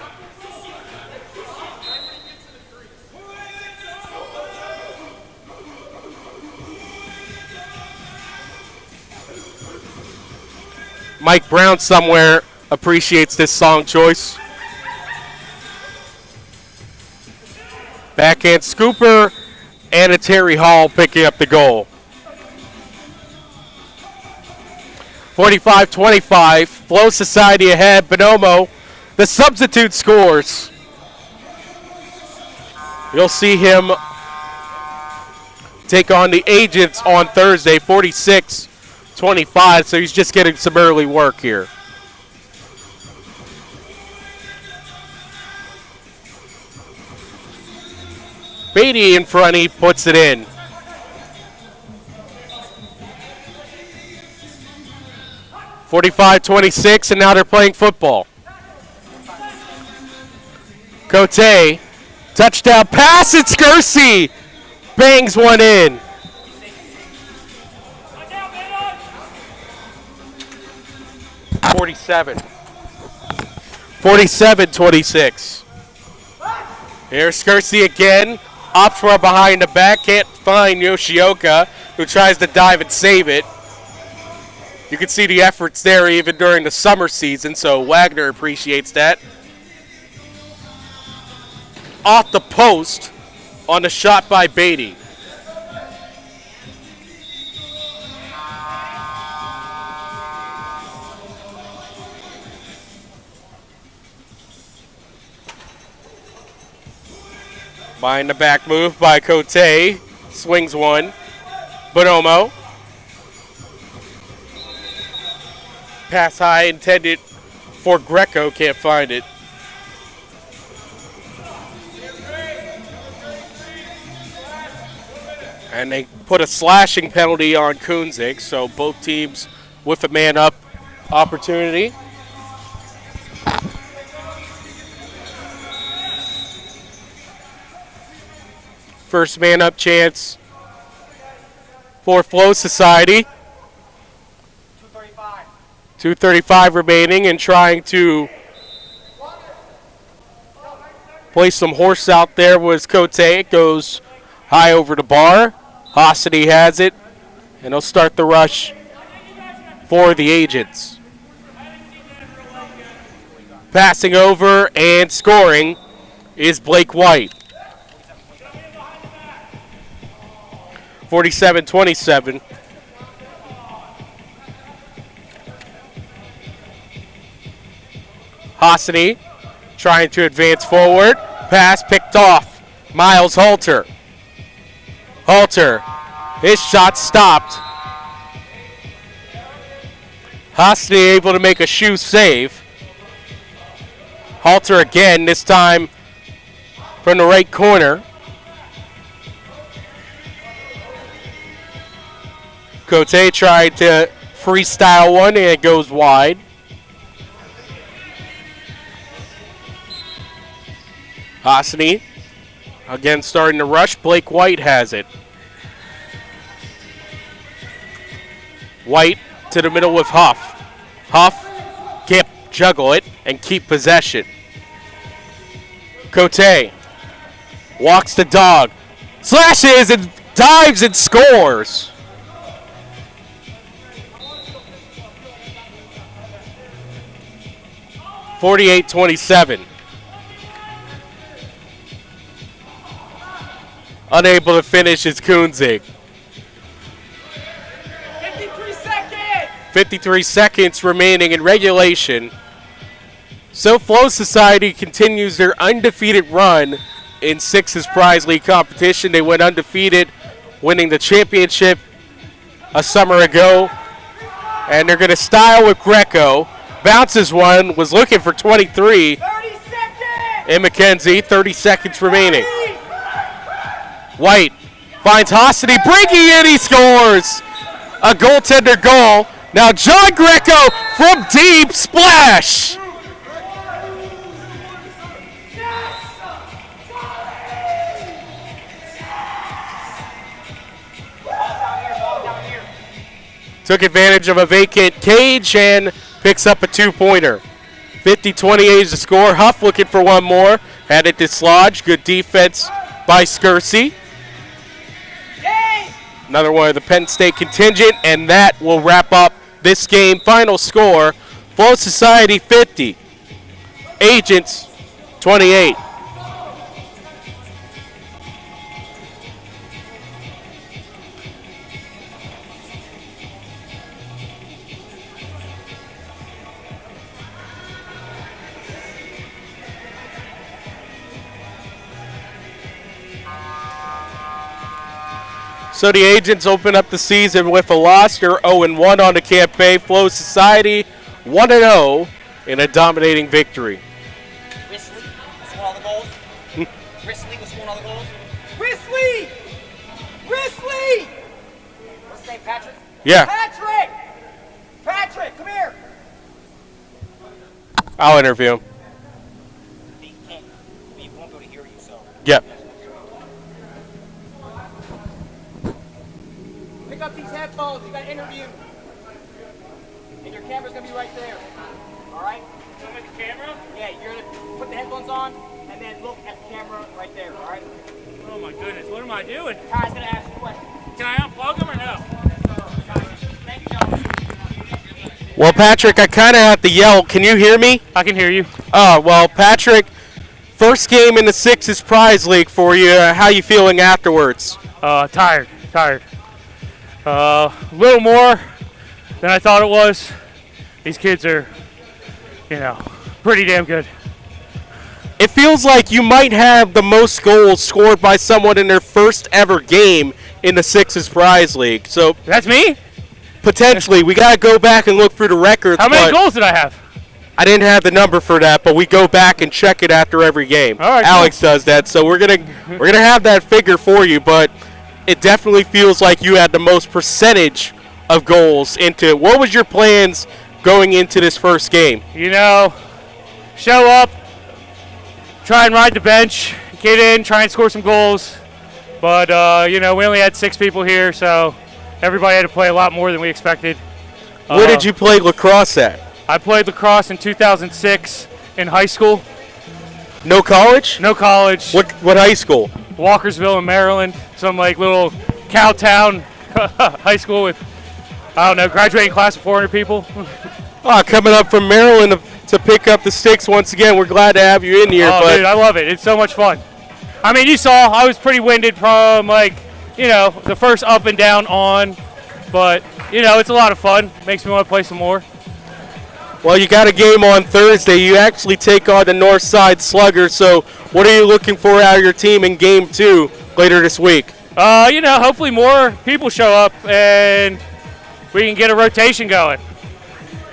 Mike Brown somewhere appreciates this song choice. Backhand scooper, and it's Harry Hall picking up the goal. 45-25, Flow Society ahead. Bonomo, the substitute, scores. You'll see him take on the Agents on Thursday, 46-25, so he's just getting some early work here. Beatty in front, he puts it in. (45-26), and now they're playing football. Cote, touchdown pass, it's Skersey. Bangs one in. (47-26). Here's Skersey again. Opts for behind the back. Can't find Yoshioka, who tries to dive and save it. You can see the efforts there even during the summer season, so Wagner appreciates that. Off the post on the shot by Beatty. Behind the back move by Cote. Swings one. Bonomo. pass high intended for Greco. Can't find it. And they put a slashing penalty on Kunzig, so both teams with a man-up opportunity. First man-up chance for Flow Society. 2:35 remaining, and trying to place some horse out there was Cote. It goes high over the bar. Hossity has it, and he'll start the rush for the Agents. Passing over and scoring is Blake White. 47-27. Hossity trying to advance forward. Pass picked off. Miles Halter. Halter. His shot stopped. Hossity able to make a shoe save. Halter again, this time from the right corner. Cote tried to freestyle one, and it goes wide. Hossity again starting to rush. Blake White has it. White to the middle with Huff. Huff can't juggle it and keep possession. Cote walks the dog. Slashes and dives and scores. (48-27). Unable to finish is Kunzig. 53 seconds! 53 seconds remaining in regulation. So Flow Society continues their undefeated run in Sixes Prize League competition. They went undefeated, winning the championship a summer ago. And they're going to style with Greco. Bounces one, was looking for 23. 30 seconds! And McKenzie, 30 seconds remaining. White finds Hossity, breaking in, he scores! A goaltender goal. Now John Greco from deep, splash! Took advantage of a vacant cage and picks up a two-pointer. 50-28 is the score. Huff looking for one more. Had it dislodged. Good defense by Skersey. Another one of the Penn State contingent, and that will wrap up this game. Final score, Flow Society 50, Agents 28. So the Agents open up the season with a loss. They're 0-1 on the campaign. Flow Society 1-0 in a dominating victory. Risley was scoring all the goals. Risley was scoring all the goals. Risley! Risley! What's his name, Patrick? Yeah. Patrick! Patrick, come here! I'll interview him. He can't, he won't be able to hear you, so. Yep. Pick up these headphones, you got an interview. And your camera's gonna be right there. Alright? With the camera? Yeah, you're gonna put the headphones on and then look at the camera right there, alright? Oh my goodness, what am I doing? Ty's gonna ask you a question. Can I unplug them or no? Thank you, John. Well, Patrick, I kind of have to yell. Can you hear me? I can hear you. Oh, well, Patrick, first game in the Sixes Prize League for you. How you feeling afterwards? Tired. A little more than I thought it was. These kids are, pretty damn good. It feels like you might have the most goals scored by someone in their first ever game in the Sixes Prize League. So That's me? Potentially. We got to go back and look through the records. How many but goals did I have? I didn't have the number for that, but we go back and check it after every game. All right, Alex does that, so we're gonna have that figure for you. But it definitely feels like you had the most percentage of goals into it. What was your plans going into this first game? You know, show up, try and ride the bench, get in, try and score some goals. But, you know, we only had 6 people here, so everybody had to play a lot more than we expected. Where did you play lacrosse at? I played lacrosse in 2006 in high school. No college? No college. What high school? Walkersville in Maryland. Some, like, little cow town high school with, I don't know, graduating class of 400 people. Coming up from Maryland to pick up the sticks once again. We're glad to have you in here. Oh, dude, I love it. It's so much fun. I mean, you saw I was pretty winded from, like, you know, the first up and down on. But, you know, it's a lot of fun. Makes me want to play some more. Well, you got a game on Thursday. You actually take on the Northside Sluggers. So what are you looking for out of your team in Game 2 later this week? You know, hopefully more people show up and we can get a rotation going.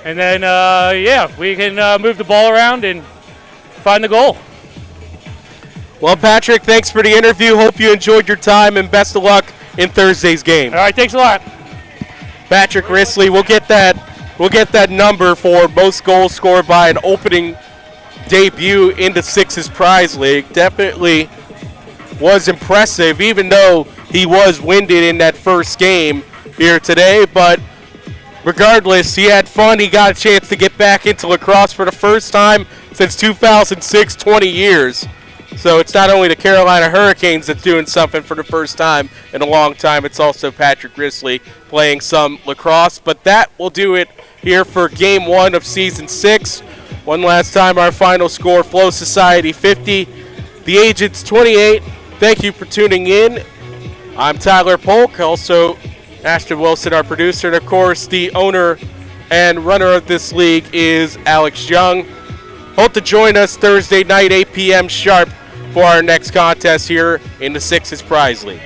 And then, yeah, we can move the ball around and find the goal. Well, Patrick, thanks for the interview. Hope you enjoyed your time, and best of luck in Thursday's game. All right, thanks a lot. Patrick Risley, we'll get that number for most goals scored by an opening debut in the Sixes Prize League. Definitely was impressive, even though he was winded in that first game here today. But regardless, he had fun. He got a chance to get back into lacrosse for the first time since 2006, 20 years. So it's not only the Carolina Hurricanes that's doing something for the first time in a long time, it's also Patrick Risley playing some lacrosse. But that will do it here for Game 1 of Season 6. One last time, our final score, Flow Society 50, the Agents 28. Thank you for tuning in. I'm Tyler Polk, also Ashton Wilson, our producer, and of course the owner and runner of this league is Alex Young. Hope to join us Thursday night, 8 p.m. sharp, for our next contest here in the Sixes Prize League.